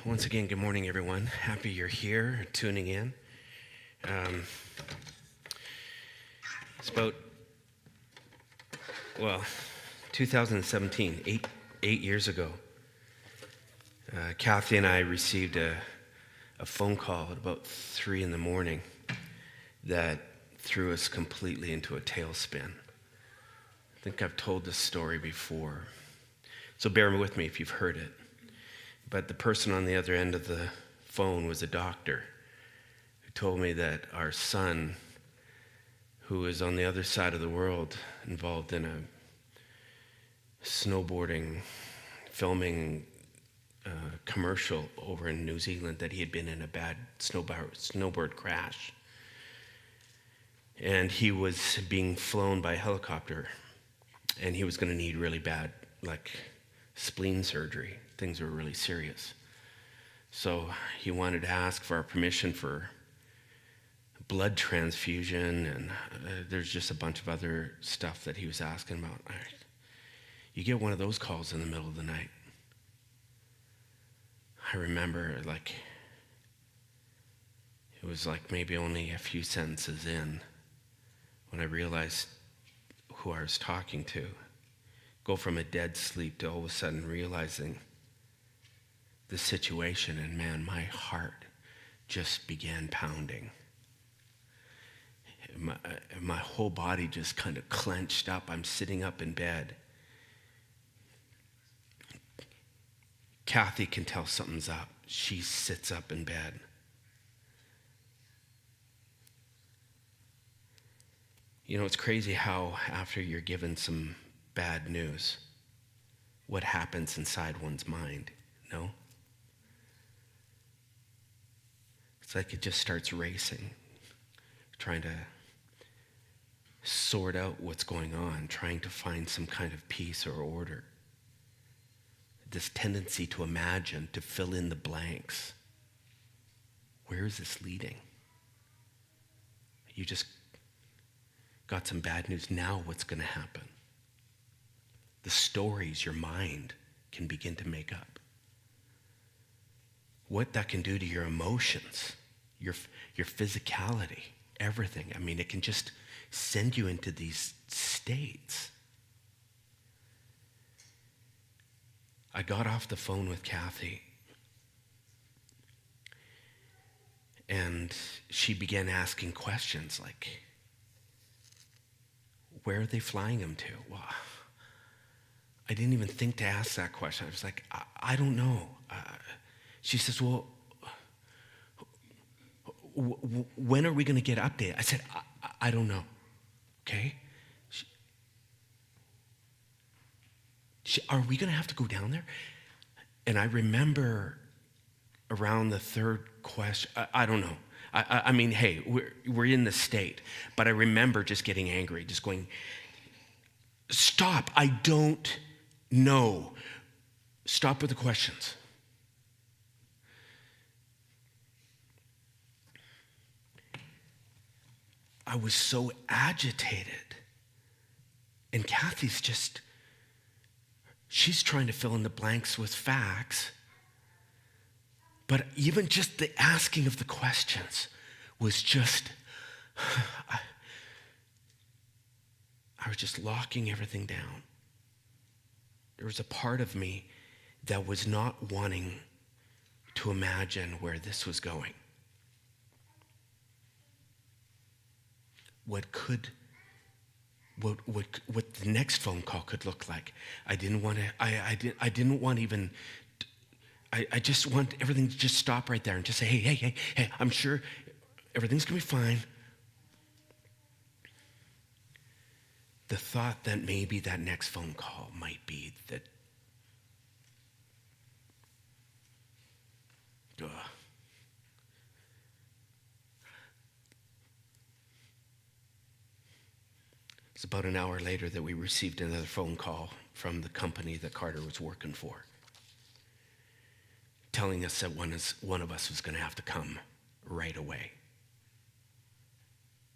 Once again, good morning, everyone. Happy you're here, tuning in. It's about, 2017, eight years ago. Kathy and I received a phone call at about 3 a.m. that threw us completely into a tailspin. I think I've told this story before, so bear with me if you've heard it. But the person on the other end of the phone was a doctor who told me that our son, who is on the other side of the world, involved in a snowboarding, filming commercial over in New Zealand, that he had been in a bad snowboard crash. And he was being flown by a helicopter, and he was going to need really bad, spleen surgery. Things were really serious. So he wanted to ask for our permission for blood transfusion, and there's just a bunch of other stuff that he was asking about. You get one of those calls in the middle of the night. I remember, it was maybe only a few sentences in when I realized who I was talking to. Go from a dead sleep to all of a sudden realizing the situation, and man, my heart just began pounding. My whole body just kind of clenched up. I'm sitting up in bed. Kathy can tell something's up. She sits up in bed. You know, it's crazy how after you're given some bad news, what happens inside one's mind, no? It's like it just starts racing, trying to sort out what's going on, trying to find some kind of peace or order. This tendency to imagine, to fill in the blanks. Where is this leading? You just got some bad news. Now what's going to happen? The stories your mind can begin to make up. What that can do to your emotions, your physicality, everything. I mean, it can just send you into these states. I got off the phone with Kathy, and she began asking questions like, where are they flying him to? Well, I didn't even think to ask that question. I was like, I don't know. She says, well, when are we going to get updated? I said, I don't know. Okay? Are we going to have to go down there? And I remember around the third question, I don't know. I mean, hey, we're in the state. But I remember just getting angry, just going, stop, I don't know. Stop with the questions. I was so agitated. And Kathy's she's trying to fill in the blanks with facts. But even just the asking of the questions was just, I was just locking everything down. There was a part of me that was not wanting to imagine where this was going. What the next phone call could look like. I didn't want to, I just want everything to just stop right there and just say, hey, I'm sure everything's going to be fine. The thought that maybe that next phone call might be that, It's about an hour later that we received another phone call from the company that Carter was working for, telling us that one of us was going to have to come right away.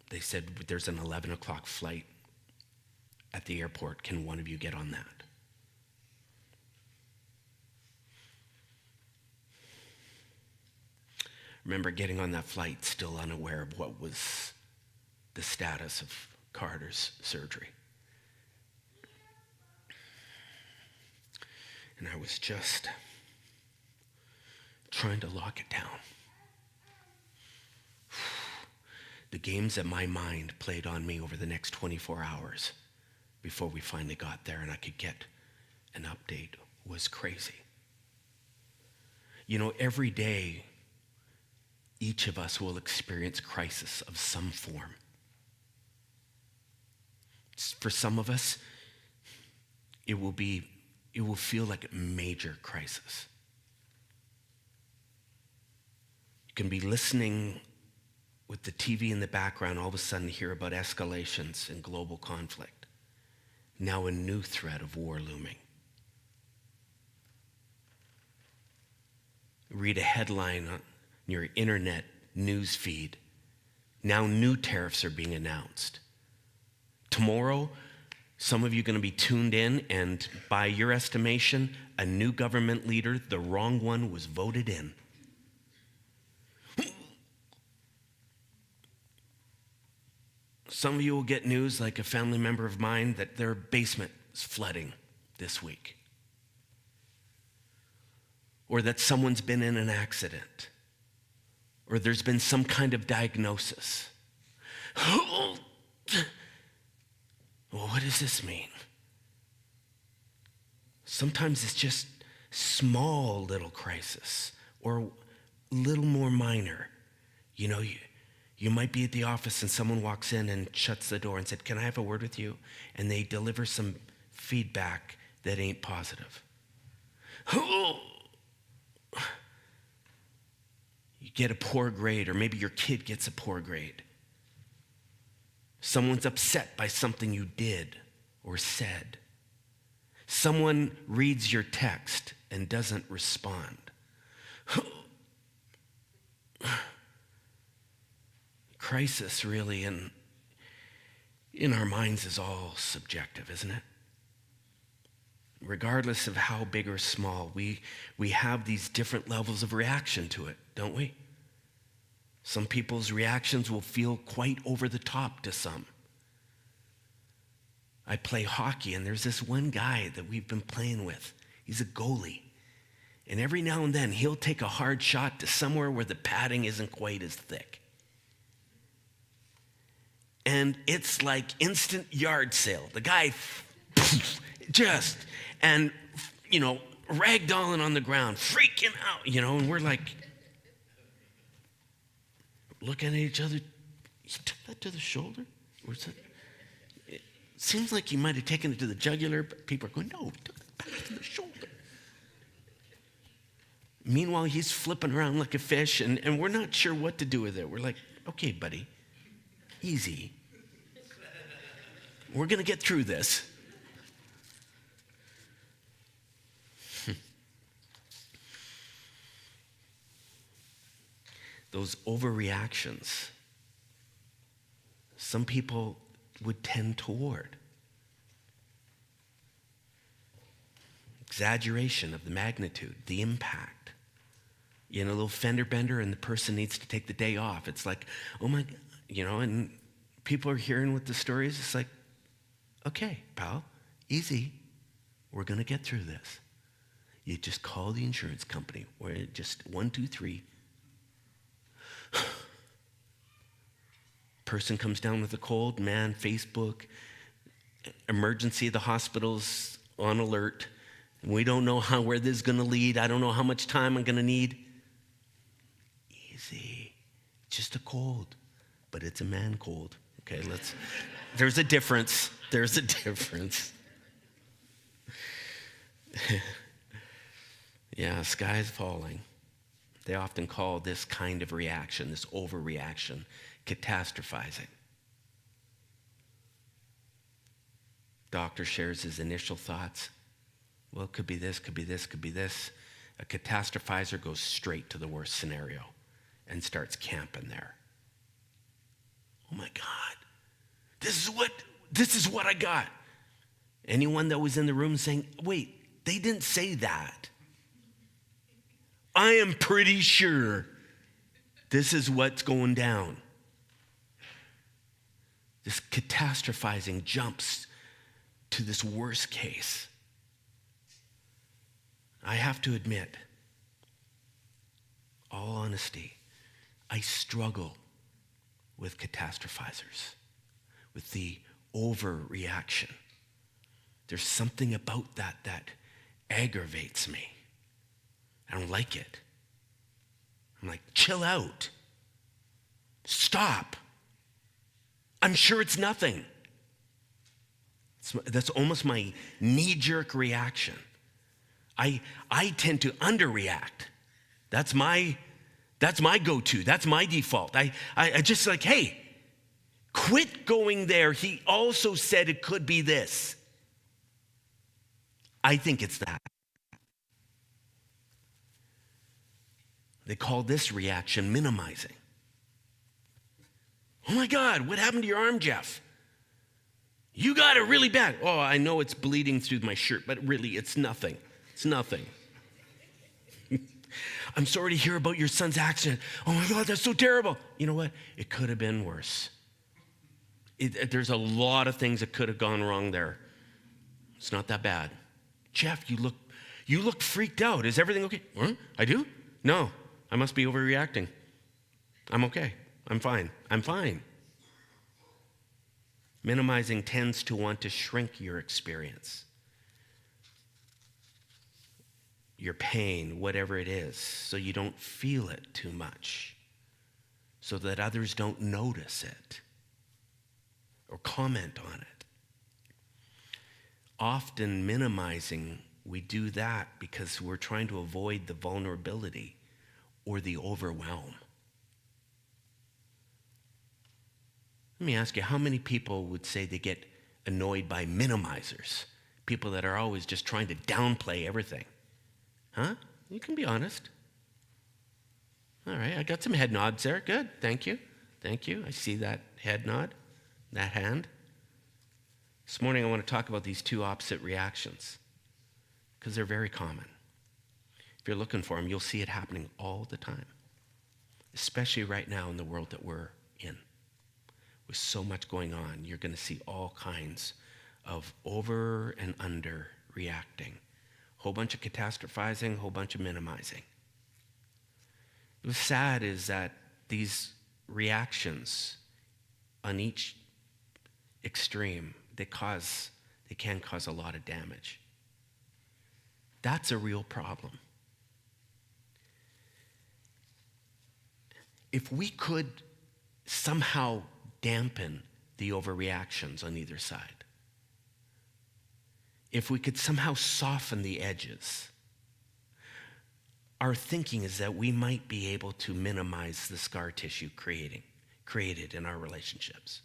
They said, there's an 11 o'clock flight at the airport. Can one of you get on that? remember getting on that flight still unaware of what was the status of Carter's surgery. And I was just trying to lock it down. The games that my mind played on me over the next 24 hours before we finally got there and I could get an update was crazy. You know, every day, each of us will experience crisis of some form. For some of us, it will feel like a major crisis. You can be listening with the TV in the background, all of a sudden hear about escalations in global conflict. Now a new threat of war looming. Read a headline on your internet news feed. Now new tariffs are being announced. Tomorrow, some of you are going to be tuned in, and by your estimation, a new government leader, the wrong one, was voted in. Some of you will get news, like a family member of mine, that their basement is flooding this week. Or that someone's been in an accident. Or there's been some kind of diagnosis. Well, what does this mean? Sometimes it's just small little crisis or a little more minor. You know, you might be at the office and someone walks in and shuts the door and said, "Can I have a word with you?" And they deliver some feedback that ain't positive. You get a poor grade, or maybe your kid gets a poor grade. Someone's upset by something you did or said. Someone reads your text and doesn't respond. Crisis really in our minds is all subjective, isn't it? Regardless of how big or small, we have these different levels of reaction to it, don't we? Some people's reactions will feel quite over the top to some. I play hockey, and there's this one guy that we've been playing with. He's a goalie. And every now and then, he'll take a hard shot to somewhere where the padding isn't quite as thick. And it's like instant yard sale. The guy and ragdolling on the ground, freaking out, and we're like looking at each other. You took that to the shoulder? Or is it seems like you might have taken it to the jugular, but people are going, "No, took it back to the shoulder." Meanwhile, he's flipping around like a fish, and we're not sure what to do with it. We're like, "Okay, buddy, easy. We're going to get through this." Those overreactions, some people would tend toward. Exaggeration of the magnitude, the impact. A little fender bender and the person needs to take the day off. It's like, oh my God, and people are hearing what the story is. It's like, okay, pal, easy. We're going to get through this. You just call the insurance company. Or just 1, 2, 3. Person comes down with a cold, man, Facebook, emergency, the hospital's on alert. And we don't know where this is going to lead. I don't know how much time I'm going to need. Easy. Just a cold. But it's a man cold. Okay, there's a difference. There's a difference. Yeah, sky's falling. They often call this kind of reaction, this overreaction, catastrophizing. Doctor shares his initial thoughts. Well, it could be this, could be this, could be this. A catastrophizer goes straight to the worst scenario and starts camping there. Oh my God, this is what I got. Anyone that was in the room saying, wait, they didn't say that. I am pretty sure. This is what's going down. This catastrophizing jumps to this worst case. I have to admit, all honesty, I struggle with catastrophizers, with the overreaction. There's something about that aggravates me. I don't like it. I'm like, chill out. Stop. I'm sure it's nothing. That's almost my knee-jerk reaction. I tend to underreact. That's my go-to. That's my default. I just like, hey, quit going there. He also said it could be this. I think it's that. They call this reaction minimizing. Oh my God, what happened to your arm, Jeff? You got it really bad. Oh, I know it's bleeding through my shirt, but really it's nothing. It's nothing. I'm sorry to hear about your son's accident. Oh my God, that's so terrible. You know what? It could have been worse. There's a lot of things that could have gone wrong there. It's not that bad. Jeff, you look freaked out. Is everything okay? Huh? I do? No, I must be overreacting. I'm okay. I'm fine. Minimizing tends to want to shrink your experience, your pain, whatever it is, so you don't feel it too much, so that others don't notice it or comment on it. Often minimizing, we do that because we're trying to avoid the vulnerability or the overwhelm. Let me ask you, how many people would say they get annoyed by minimizers? People that are always just trying to downplay everything. Huh? You can be honest. All right, I got some head nods there. Good, thank you. I see that head nod, that hand. This morning I want to talk about these two opposite reactions because they're very common. If you're looking for them, you'll see it happening all the time, especially right now in the world that we're in. With so much going on, you're going to see all kinds of over and under reacting. Whole bunch of catastrophizing, whole bunch of minimizing. What's sad is that these reactions on each extreme, they can cause a lot of damage. That's a real problem. If we could somehow dampen the overreactions on either side, if we could somehow soften the edges, our thinking is that we might be able to minimize the scar tissue created in our relationships,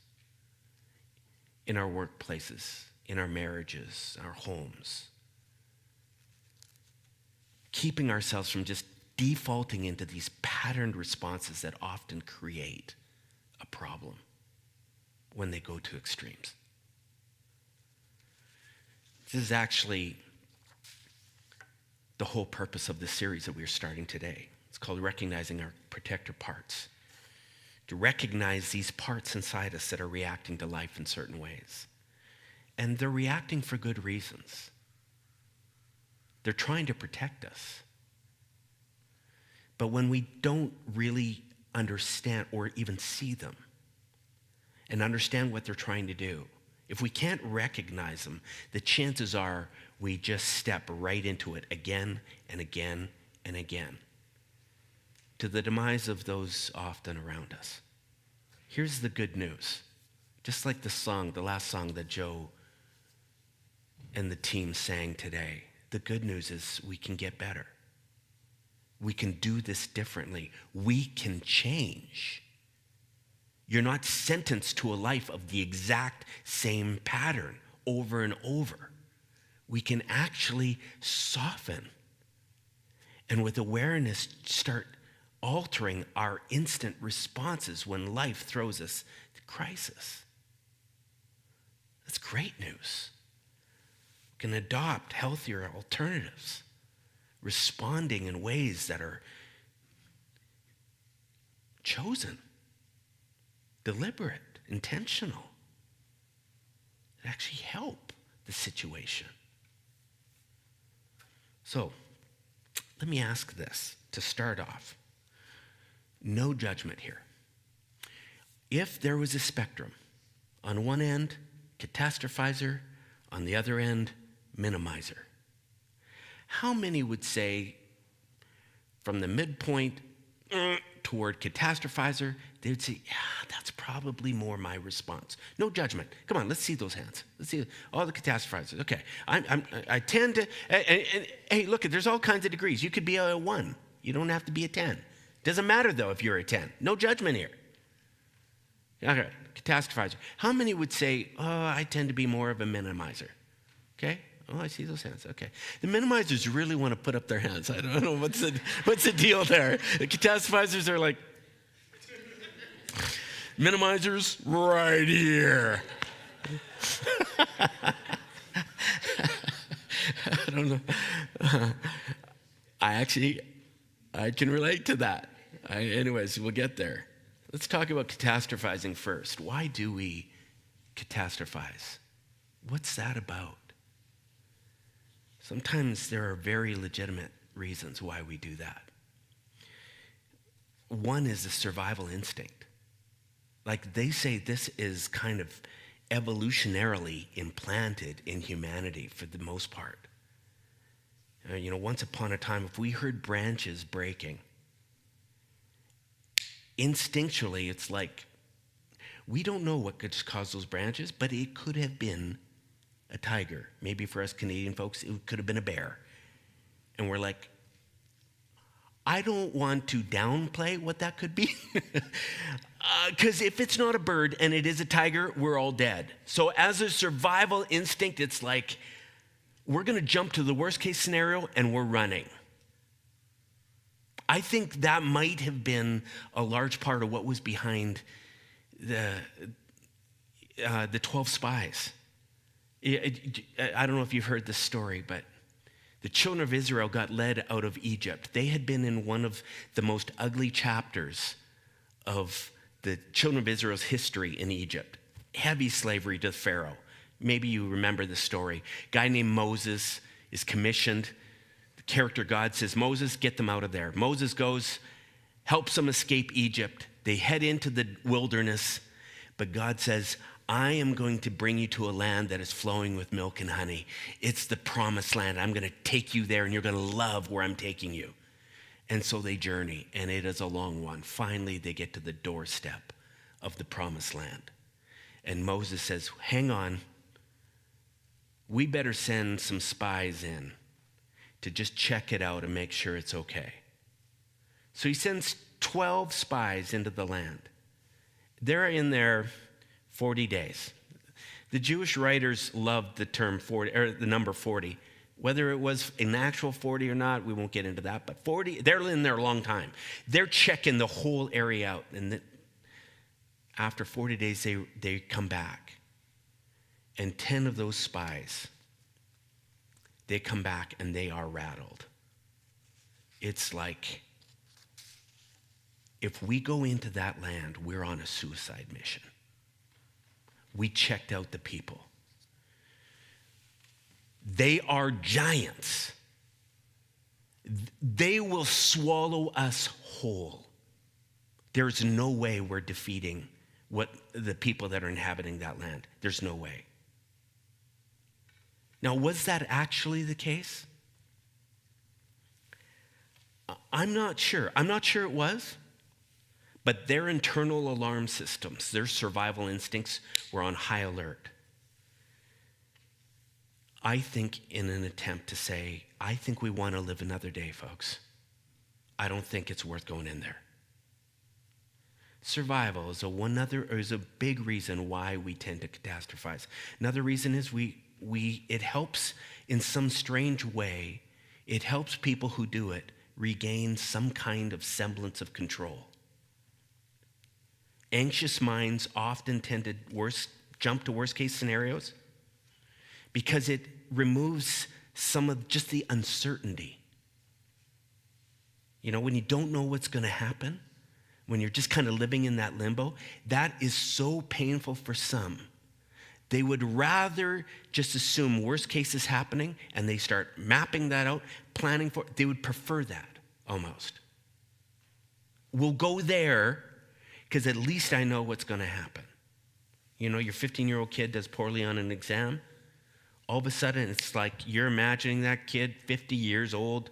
in our workplaces, in our marriages, our homes. Keeping ourselves from just defaulting into these patterned responses that often create a problem when they go to extremes. This is actually the whole purpose of this series that we're starting today. It's called Recognizing Our Protector Parts. To recognize these parts inside us that are reacting to life in certain ways. And they're reacting for good reasons. They're trying to protect us. But when we don't really understand or even see them and understand what they're trying to do, if we can't recognize them, the chances are we just step right into it again and again and again, to the demise of those often around us. Here's the good news. Just like the last song that Joe and the team sang today, the good news is we can get better. We can do this differently. We can change. You're not sentenced to a life of the exact same pattern over and over. We can actually soften and with awareness start altering our instant responses when life throws us to crisis. That's great news. We can adopt healthier alternatives, responding in ways that are chosen, deliberate, intentional. It actually help the situation. So, let me ask this to start off. No judgment here. If there was a spectrum, on one end, catastrophizer, on the other end, minimizer, how many would say from the midpoint toward catastrophizer, they would say, yeah, that's probably more my response. No judgment. Come on, let's see those hands. Let's see all the catastrophizers. Okay, I tend to, and hey, look, there's all kinds of degrees. You could be a 1. You don't have to be a 10. Doesn't matter, though, if you're a 10. No judgment here. Okay, catastrophizer. How many would say, oh, I tend to be more of a minimizer? Okay? Oh, I see those hands. Okay. The minimizers really want to put up their hands. I don't know what's the deal there. The catastrophizers are like, minimizers right here. I don't know. I can relate to that. Anyways, we'll get there. Let's talk about catastrophizing first. Why do we catastrophize? What's that about? Sometimes there are very legitimate reasons why we do that. One is the survival instinct. Like they say this is kind of evolutionarily implanted in humanity for the most part. Once upon a time, if we heard branches breaking, instinctually it's like, we don't know what could cause those branches, but it could have been a tiger. Maybe for us Canadian folks, it could have been a bear. And we're like, I don't want to downplay what that could be. Because if it's not a bird and it is a tiger, we're all dead. So as a survival instinct, it's like, we're going to jump to the worst case scenario and we're running. I think that might have been a large part of what was behind the 12 spies. I don't know if you've heard this story, but the children of Israel got led out of Egypt. They had been in one of the most ugly chapters of the children of Israel's history in Egypt. Heavy slavery to Pharaoh. Maybe you remember the story. A guy named Moses is commissioned. The character God says, Moses, get them out of there. Moses goes, helps them escape Egypt. They head into the wilderness, but God says, I am going to bring you to a land that is flowing with milk and honey. It's the promised land. I'm going to take you there, and you're going to love where I'm taking you. And so they journey, and it is a long one. Finally, they get to the doorstep of the promised land. And Moses says, hang on. We better send some spies in to just check it out and make sure it's okay. So he sends 12 spies into the land. They're in there 40 days. The Jewish writers loved the term 40, or the number 40. Whether it was an actual 40 or not, we won't get into that. But 40, they're in there a long time. They're checking the whole area out. And after 40 days, they come back. And 10 of those spies, they come back and they are rattled. It's like, if we go into that land, we're on a suicide mission. We checked out the people. They are giants. They will swallow us whole. There's no way we're defeating the people that are inhabiting that land. There's no way. Now, was that actually the case? I'm not sure. I'm not sure it was. But their internal alarm systems, their survival instincts were on high alert. I think in an attempt to say, I think we want to live another day, folks. I don't think it's worth going in there. Survival is a big reason why we tend to catastrophize. Another reason is it helps in some strange way. It helps people who do it regain some kind of semblance of control. Anxious minds often tend to jump to worst case scenarios because it removes some of just the uncertainty. When you don't know what's going to happen, when you're just kind of living in that limbo, that is so painful for some. They would rather just assume worst case is happening and they start mapping that out, planning for it. They would prefer that almost. We'll go there because at least I know what's going to happen. You know, your 15-year-old kid does poorly on an exam. All of a sudden, it's like you're imagining that kid 50 years old,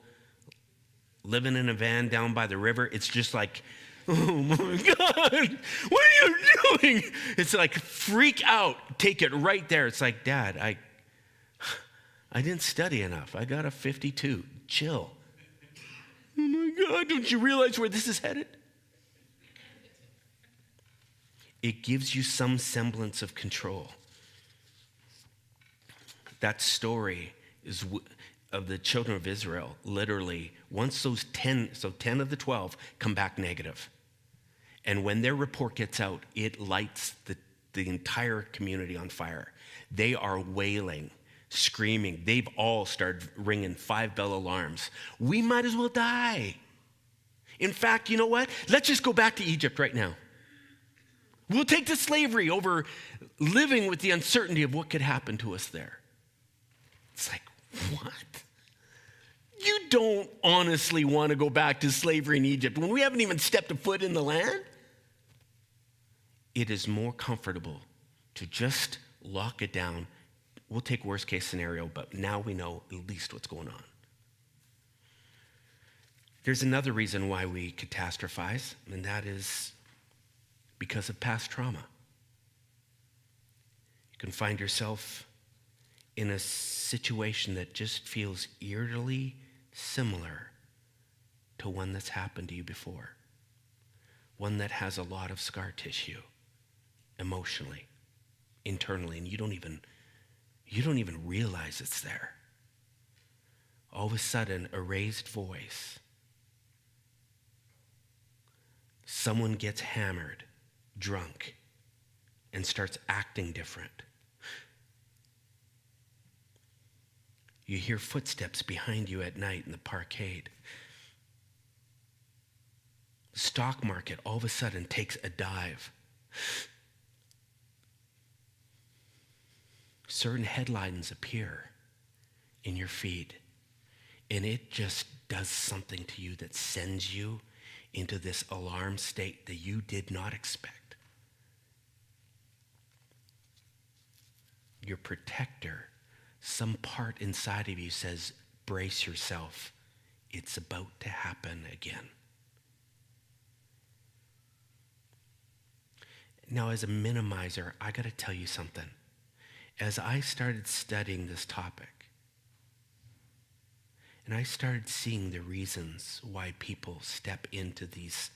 living in a van down by the river. It's just like, oh my God, what are you doing? It's like freak out. Take it right there. It's like, Dad, I didn't study enough. I got a 52. Chill. Oh my God, don't you realize where this is headed? It gives you some semblance of control. That story is of the children of Israel, literally, once those 10 of the 12 come back negative. And when their report gets out, it lights the entire community on fire. They are wailing, screaming. They've all started ringing 5-bell alarms. We might as well die. In fact, you know what? Let's just go back to Egypt right now. We'll take the slavery over living with the uncertainty of what could happen to us there. It's like, what? You don't honestly want to go back to slavery in Egypt when we haven't even stepped a foot in the land? It is more comfortable to just lock it down. We'll take worst case scenario, but now we know at least what's going on. There's another reason why we catastrophize, and that is because of past trauma. You can find yourself in a situation that just feels eerily similar to one that's happened to you before. One that has a lot of scar tissue, emotionally, internally, and you don't even realize it's there. All of a sudden, a raised voice. Someone gets hammered, drunk, and starts acting different. You hear footsteps behind you at night in the parkade. The stock market all of a sudden takes a dive. Certain headlines appear in your feed, and it just does something to you that sends you into this alarm state that you did not expect. Your protector, some part inside of you says, brace yourself. It's about to happen again. Now, as a minimizer, I got to tell you something. As I started studying this topic, and I started seeing the reasons why people step into these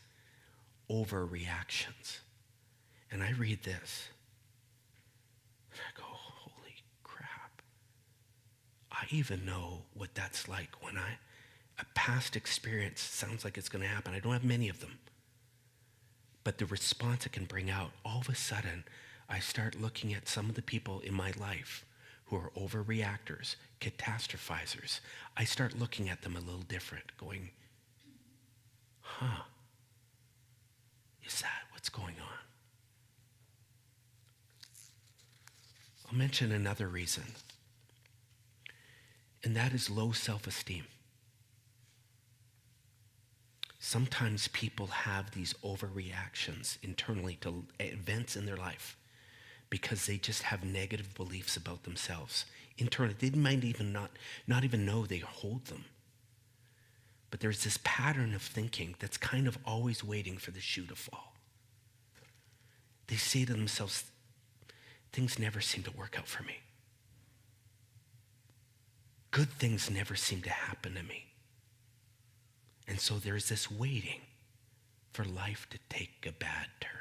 overreactions, and I read this, and I go, holy crap. I even know what that's like when a past experience sounds like it's going to happen. I don't have many of them. But the response it can bring out, all of a sudden, I start looking at some of the people in my life who are overreactors, catastrophizers. I start looking at them a little different, going, is that what's going on? I'll mention another reason, and that is low self-esteem. Sometimes people have these overreactions internally to events in their life because they just have negative beliefs about themselves. Internally, they might even not even know they hold them. But there's this pattern of thinking that's kind of always waiting for the shoe to fall. They say to themselves, things never seem to work out for me. Good things never seem to happen to me. And so there's this waiting for life to take a bad turn.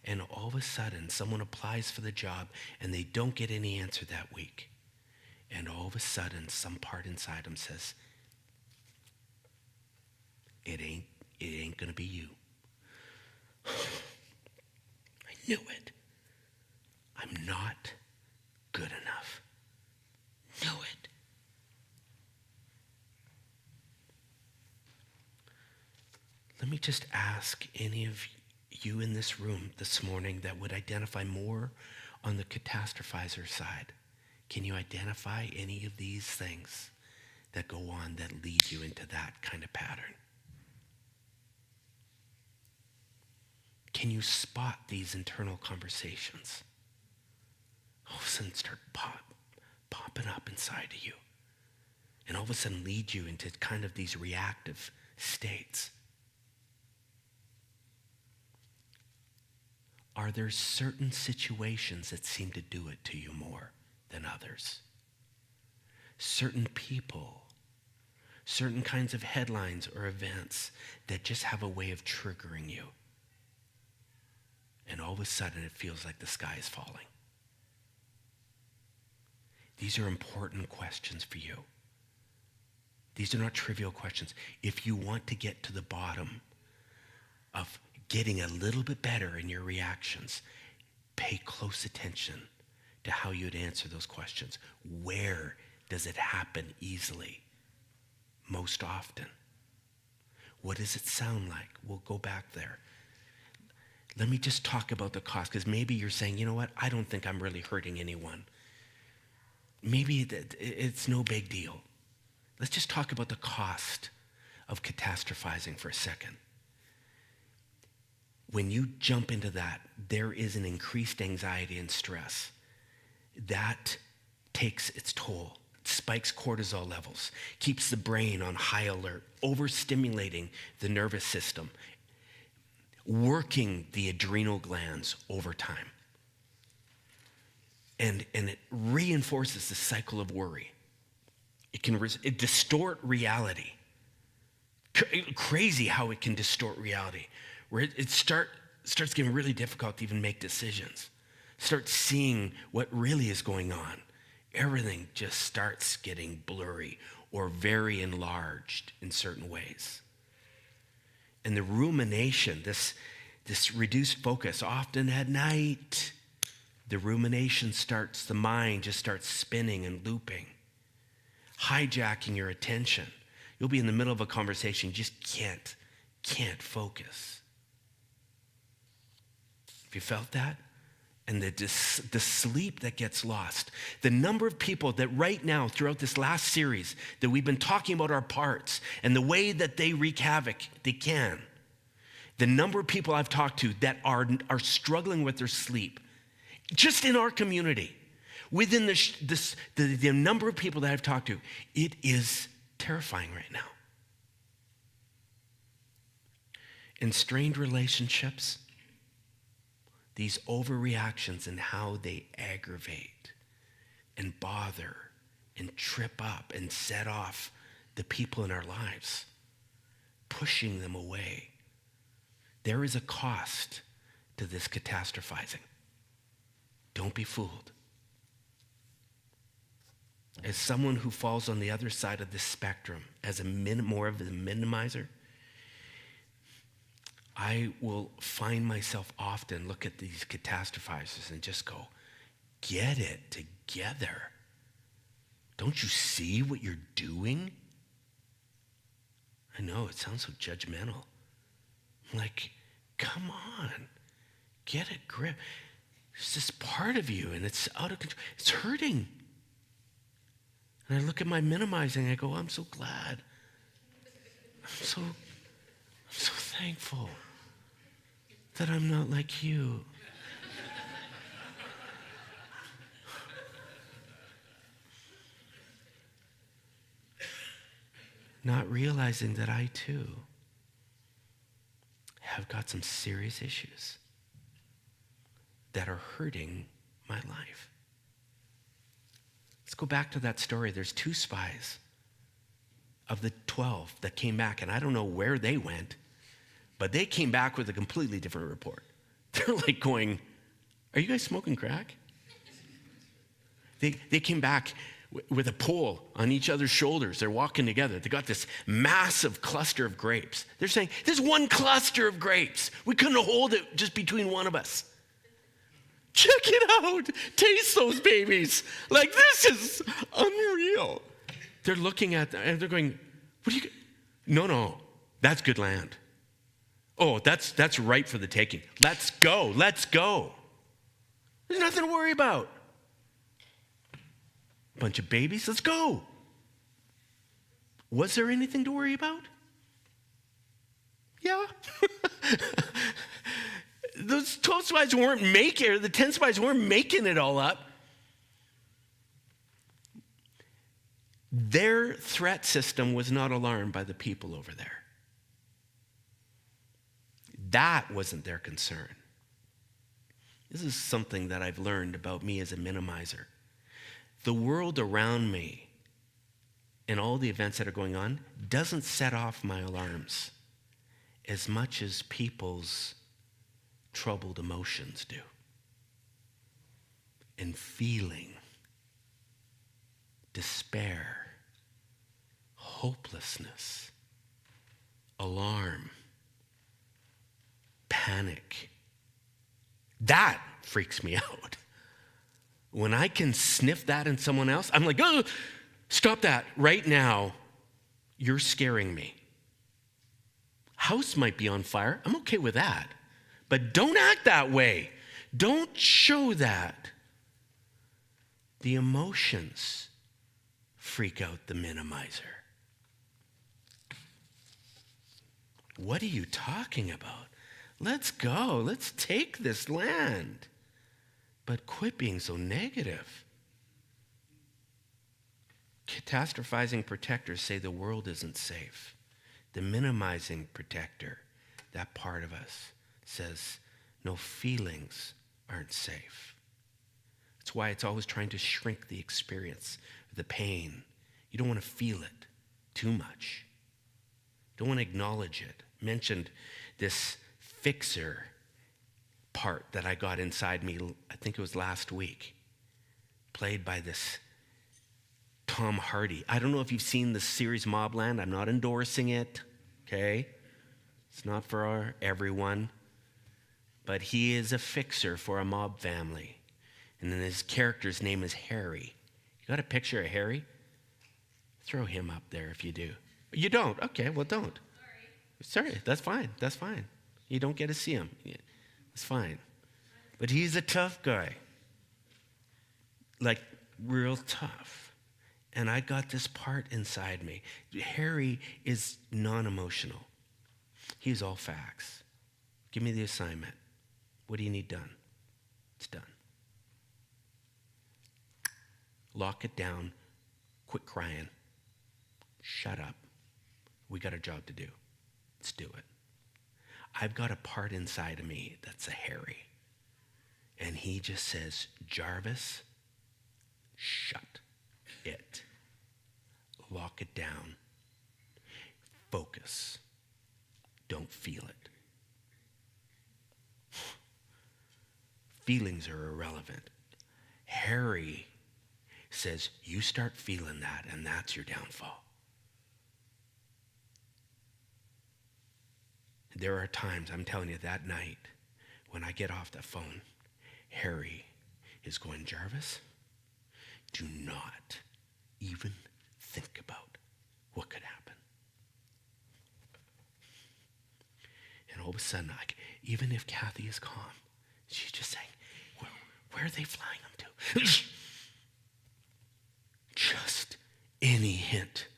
And all of a sudden, someone applies for the job and they don't get any answer that week. And all of a sudden, some part inside them says, it ain't gonna be you. I knew it. I'm not good enough. Knew it. Let Let me just ask any of you in this room this morning that would identify more on the catastrophizer side. Can you identify any of these things that go on that lead you into that kind of pattern? Can you spot these internal conversations? All of a sudden start popping up inside of you. And all of a sudden lead you into kind of these reactive states. Are there certain situations that seem to do it to you more than others? Certain people, certain kinds of headlines or events that just have a way of triggering you. And all of a sudden it feels like the sky is falling. These are important questions for you. These are not trivial questions. If you want to get to the bottom of getting a little bit better in your reactions, pay close attention to how you'd answer those questions. Where does it happen easily? Most often. What does it sound like? We'll go back there. Let me just talk about the cost, because maybe you're saying, you know what, I don't think I'm really hurting anyone. Maybe it's no big deal. Let's just talk about the cost of catastrophizing for a second. When you jump into that, there is an increased anxiety and stress. That takes its toll. It spikes cortisol levels, keeps the brain on high alert, overstimulating the nervous system, working the adrenal glands over time. And it reinforces the cycle of worry. It can distort reality. Crazy how it can distort reality, where it starts getting really difficult to even make decisions. Start seeing what really is going on. Everything just starts getting blurry or very enlarged in certain ways. And the rumination, this reduced focus, often at night, the rumination starts, the mind just starts spinning and looping, hijacking your attention. You'll be in the middle of a conversation, you just can't focus. Have you felt that? And the sleep that gets lost. The number of people that right now, throughout this last series, that we've been talking about our parts and the way that they wreak havoc, they can. The number of people I've talked to that are struggling with their sleep, just in our community, within the number of people that I've talked to, it is terrifying right now. In strained relationships, these overreactions and how they aggravate and bother and trip up and set off the people in our lives, pushing them away. There is a cost to this catastrophizing. Don't be fooled. As someone who falls on the other side of this spectrum, as more of a minimizer, I will find myself often look at these catastrophizers and just go, get it together. Don't you see what you're doing? I know, it sounds so judgmental. I'm like, come on, get a grip. There's this part of you and it's out of control. It's hurting. And I look at my minimizing and I go, I'm so glad. I'm so thankful that I'm not like you. Not realizing that I too have got some serious issues that are hurting my life. Let's go back to that story. There's 2 spies of the 12 that came back, and I don't know where they went, but they came back with a completely different report. They're like going, are you guys smoking crack? They came back with a pole on each other's shoulders. They're walking together. They got this massive cluster of grapes. They're saying, there's one cluster of grapes. We couldn't hold it just between one of us. Check it out. Taste those babies. Like, this is unreal. They're looking at them and they're going, what do you, no, that's good land. Oh, that's right for the taking. Let's go. Let's go. There's nothing to worry about. Bunch of babies, let's go. Was there anything to worry about? Yeah. Those 12 spies weren't making it, the 10 spies weren't making it all up. Their threat system was not alarmed by the people over there. That wasn't their concern. This is something that I've learned about me as a minimizer. The world around me and all the events that are going on doesn't set off my alarms as much as people's troubled emotions do. And feeling despair, hopelessness, alarm, panic. That freaks me out. When I can sniff that in someone else, I'm like, oh, stop that right now. You're scaring me. House might be on fire. I'm okay with that. But don't act that way. Don't show that. The emotions freak out the minimizer. What are you talking about? Let's go. Let's take this land. But quit being so negative. Catastrophizing protectors say the world isn't safe. The minimizing protector, that part of us, says no, feelings aren't safe. That's why it's always trying to shrink the experience, the pain. You don't want to feel it too much. You don't want to acknowledge it. Mentioned this fixer part that I got inside me, I think it was last week, played by this Tom Hardy. I don't know if you've seen the series Mobland. I'm not endorsing it, okay? It's not for everyone. But he is a fixer for a mob family. And then his character's name is Harry. You got a picture of Harry? Throw him up there if you do. You don't? Okay, well, don't. Sorry, that's fine. That's fine. You don't get to see him. It's fine. But he's a tough guy. Like, real tough. And I got this part inside me. Harry is non-emotional. He's all facts. Give me the assignment. What do you need done? It's done. Lock it down. Quit crying. Shut up. We got a job to do. Let's do it. I've got a part inside of me that's a Harry. And he just says, Jarvis, shut it. Lock it down. Focus. Don't feel it. Feelings are irrelevant. Harry says, you start feeling that, and that's your downfall. There are times, I'm telling you, that night, when I get off the phone, Harry is going, Jarvis, do not even think about what could happen. And all of a sudden, even if Kathy is calm, she's just saying, where are they flying them to? Just any hint.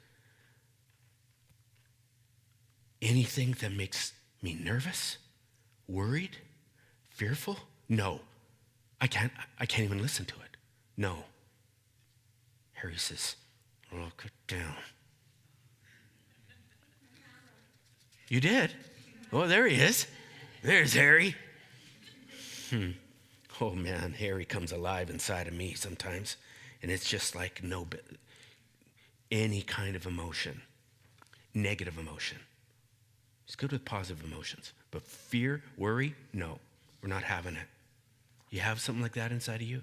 Anything that makes me nervous, worried, fearful? No. I can't even listen to it. No. Harry says, lock it down. You did? Oh, there he is. There's Harry. Oh man, Harry comes alive inside of me sometimes. And it's just like any kind of emotion, negative emotion. It's good with positive emotions. But fear, worry, no, we're not having it. You have something like that inside of you?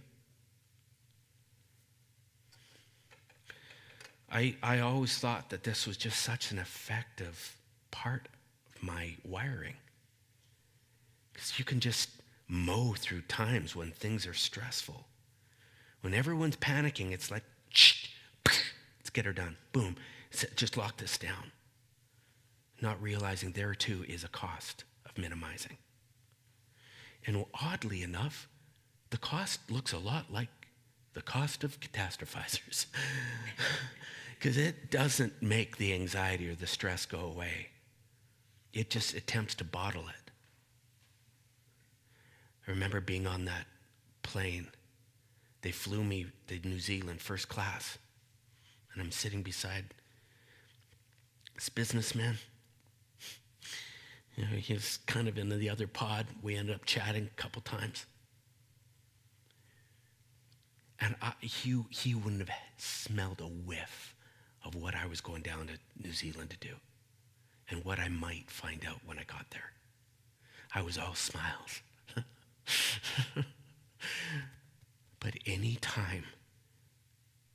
I always thought that this was just such an effective part of my wiring. Because you can just mow through times when things are stressful. When everyone's panicking, it's like, let's get her done. Boom, just lock this down. Not realizing there too is a cost of of minimizing. And oddly enough, the cost looks a lot like the cost of catastrophizers. Because it doesn't make the anxiety or the stress go away. It just attempts to bottle it. I remember being on that plane. They flew me to New Zealand first class. And I'm sitting beside this businessman. He was kind of in the other pod. We ended up chatting a couple times. And he wouldn't have smelled a whiff of what I was going down to New Zealand to do and what I might find out when I got there. I was all smiles. But any time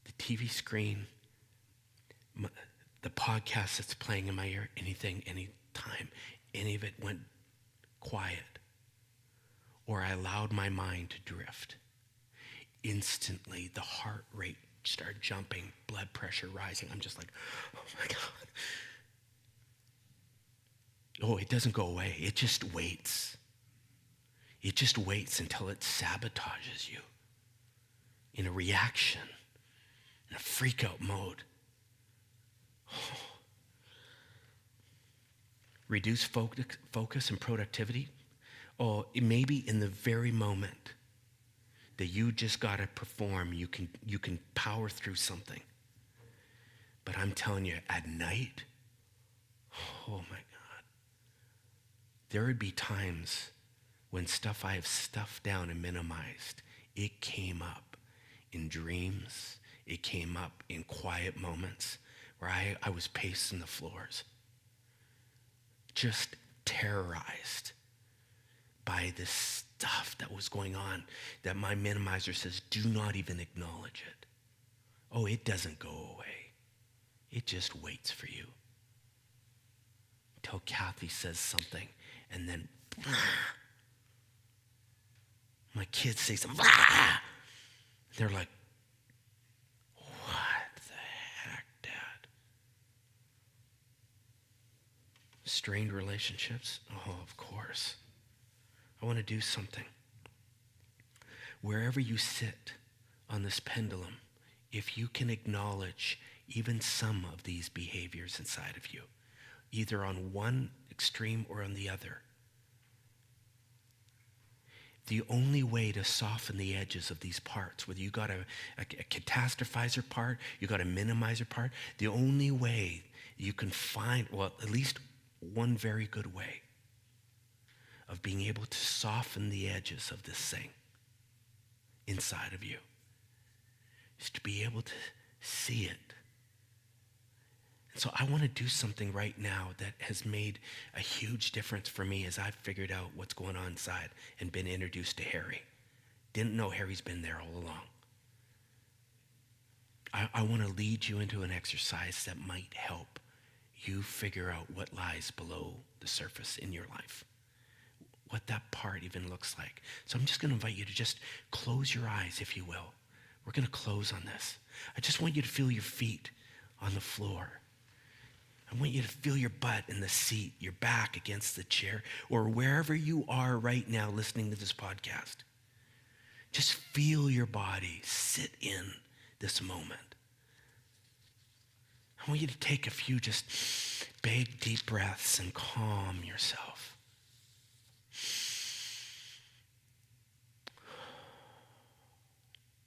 the TV screen, the podcast that's playing in my ear, anything, any time, any of it went quiet, or I allowed my mind to drift, instantly the heart rate started jumping, blood pressure rising. I'm just like, oh my God. Oh, it doesn't go away. It just waits. It just waits until it sabotages you in a reaction, in a freak out mode. Reduce focus and productivity. Oh, it may be in the very moment that you just got to perform, you can power through something. But I'm telling you, at night, oh my God, there would be times when stuff I have stuffed down and minimized, it came up in dreams, it came up in quiet moments where I was pacing the floors, just terrorized by this stuff that was going on that my minimizer says, do not even acknowledge it. Oh, it doesn't go away. It just waits for you. Until Kathy says something, and then my kids say something. They're like, what the heck, Dad? Strained relationships? Oh, of course. I want to do something. Wherever you sit on this pendulum, if you can acknowledge even some of these behaviors inside of you, either on one extreme or on the other, the only way to soften the edges of these parts, whether you got a catastrophizer part, you got a minimizer part, the only way you can find, well, at least one very good way of being able to soften the edges of this thing inside of you is to be able to see it. And so I want to do something right now that has made a huge difference for me as I've figured out what's going on inside and been introduced to Harry. Didn't know Harry's been there all along. I want to lead you into an exercise that might help you figure out what lies below the surface in your life, what that part even looks like. So I'm just going to invite you to just close your eyes, if you will. We're going to close on this. I just want you to feel your feet on the floor. I want you to feel your butt in the seat, your back against the chair, or wherever you are right now listening to this podcast. Just feel your body sit in this moment. I want you to take a few just big, deep breaths and calm yourself.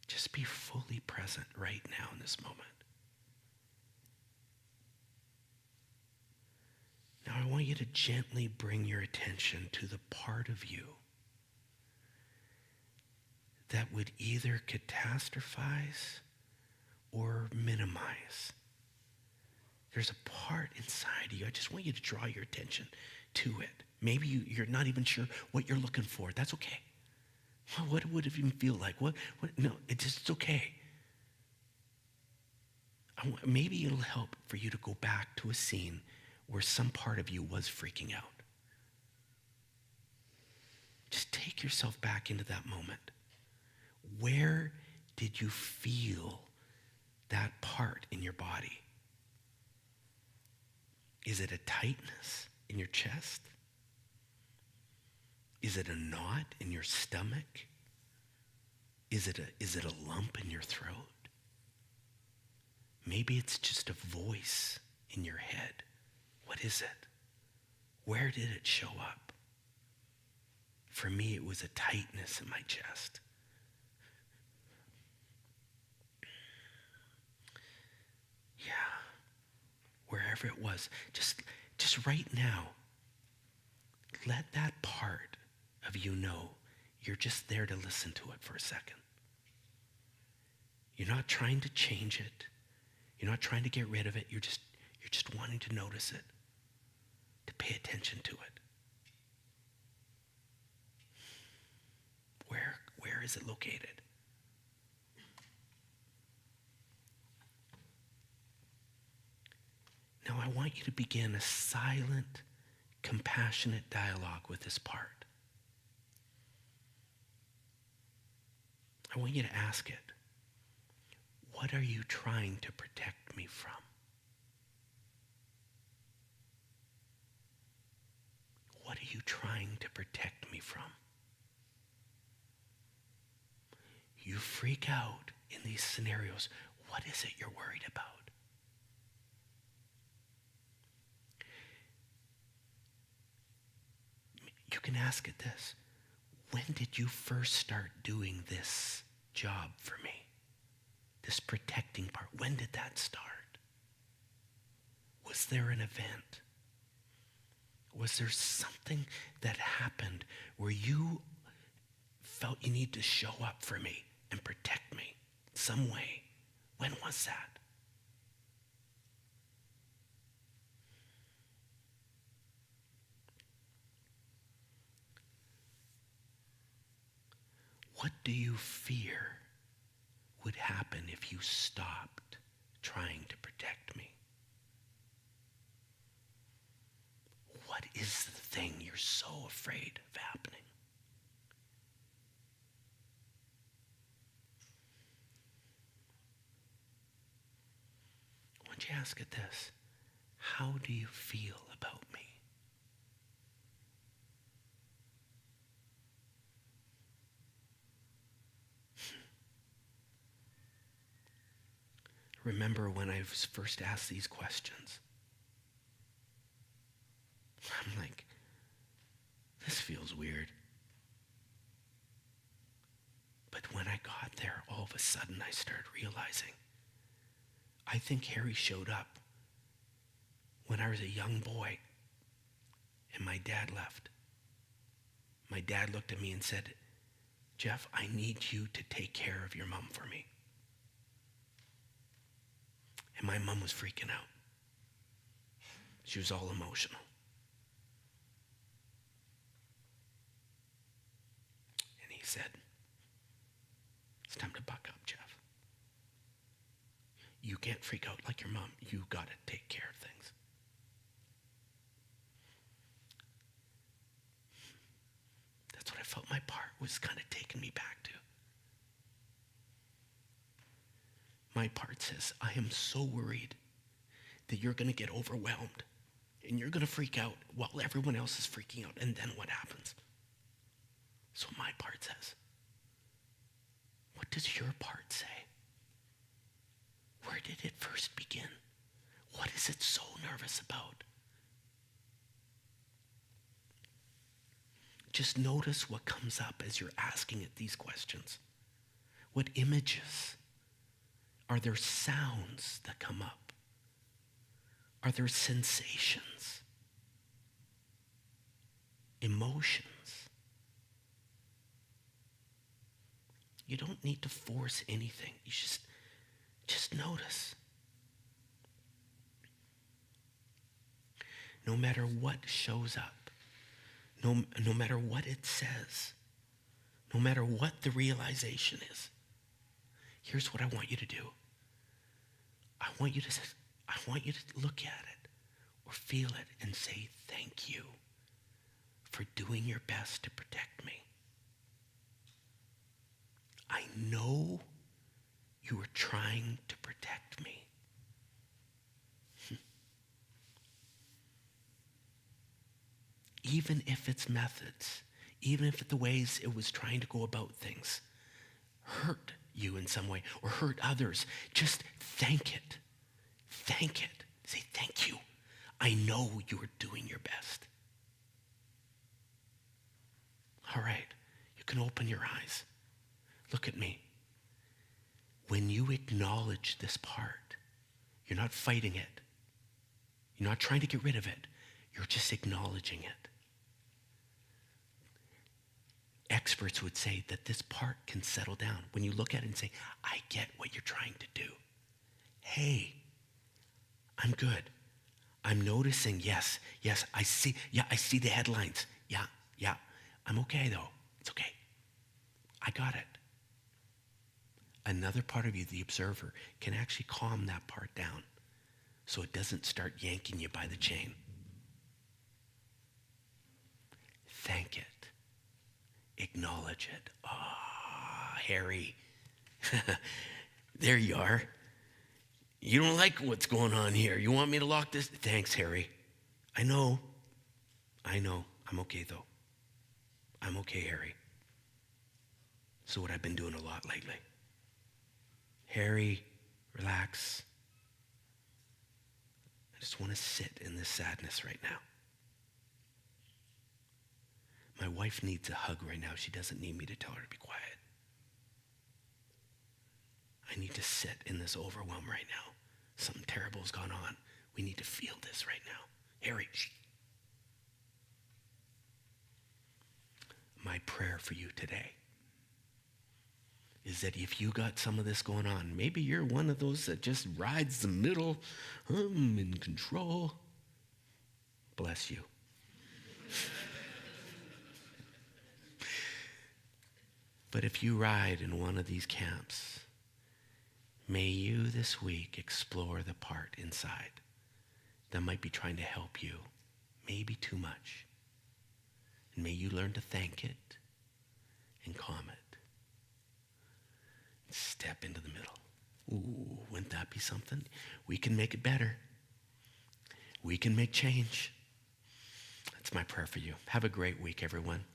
Just be fully present right now in this moment. Now I want you to gently bring your attention to the part of you that would either catastrophize or minimize. There's a part inside of you. I just want you to draw your attention to it. Maybe you're not even sure what you're looking for. That's okay. Well, what would it even feel like? What? No, it's okay. Maybe it'll help for you to go back to a scene where some part of you was freaking out. Just take yourself back into that moment. Where did you feel that part in your body? Is it a tightness in your chest? Is it a knot in your stomach? Is it a lump in your throat? Maybe it's just a voice in your head. What is it? Where did it show up? For me, it was a tightness in my chest. Yeah, wherever it was, just right now, let that part of you know you're just there to listen to it for a second. You're not trying to change it. You're not trying to get rid of it. You're just wanting to notice it, to pay attention to it. Where is it located? Now I want you to begin a silent, compassionate dialogue with this part. I want you to ask it, what are you trying to protect me from? What are you trying to protect me from? You freak out in these scenarios. What is it you're worried about? You can ask it this. When did you first start doing this job for me? This protecting part. When did that start? Was there an event? Was there something that happened where you felt you need to show up for me and protect me some way? When was that? What do you fear would happen if you stopped trying to protect me? What is the thing you're so afraid of happening? Why don't you ask it this? How do you feel about me? Remember when I was first asked these questions? I'm like, this feels weird. But when I got there, all of a sudden I started realizing, I think Harry showed up when I was a young boy and my dad left. My dad looked at me and said, Jeff, I need you to take care of your mom for me. And my mom was freaking out. She was all emotional. And he said, it's time to buck up, Jeff. You can't freak out like your mom. You got to take care of things. That's what I felt my part was kind of taking me back to. My part says, I am so worried that you're going to get overwhelmed and you're going to freak out while everyone else is freaking out. And then what happens? That's what my part says. What does your part say? Where did it first begin? What is it so nervous about? Just notice what comes up as you're asking it these questions. What images? Are there sounds that come up? Are there sensations? Emotions? You don't need to force anything. You just notice. No matter what shows up, no matter what it says, no matter what the realization is, here's what I want you to do. I want you to look at it or feel it and say thank you for doing your best to protect me. I know you were trying to protect me. Even if it's methods, even if the ways it was trying to go about things hurt you in some way or hurt others, just thank it. Thank it. Say, thank you. I know you are doing your best. All right, you can open your eyes. Look at me. When you acknowledge this part, you're not fighting it. You're not trying to get rid of it. You're just acknowledging it. Experts would say that this part can settle down. When you look at it and say, I get what you're trying to do. Hey, I'm good. I'm noticing, yes, I see the headlines. Yeah, I'm okay though. It's okay. I got it. Another part of you, the observer, can actually calm that part down so it doesn't start yanking you by the chain. Thank it. Acknowledge it. Harry. There you are. You don't like what's going on here. You want me to lock this? Thanks, Harry. I know. I'm okay, though. I'm okay, Harry. So what I've been doing a lot lately. Harry, relax. I just want to sit in this sadness right now. My wife needs a hug right now. She doesn't need me to tell her to be quiet. I need to sit in this overwhelm right now. Something terrible has gone on. We need to feel this right now. Harry, shh. My prayer for you today is that if you got some of this going on, maybe you're one of those that just rides the middle, in control. Bless you. But if you ride in one of these camps, may you this week explore the part inside that might be trying to help you, maybe too much. And may you learn to thank it and calm it. Step into the middle. Ooh, wouldn't that be something? We can make it better. We can make change. That's my prayer for you. Have a great week, everyone.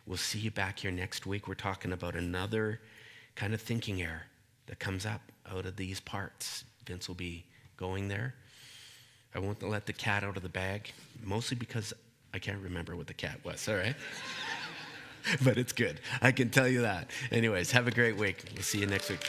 We'll see you back here next week. We're talking about another kind of thinking error that comes up out of these parts. Vince will be going there. I won't let the cat out of the bag, mostly because I can't remember what the cat was, all right? But it's good. I can tell you that. Anyways, have a great week. We'll see you next week.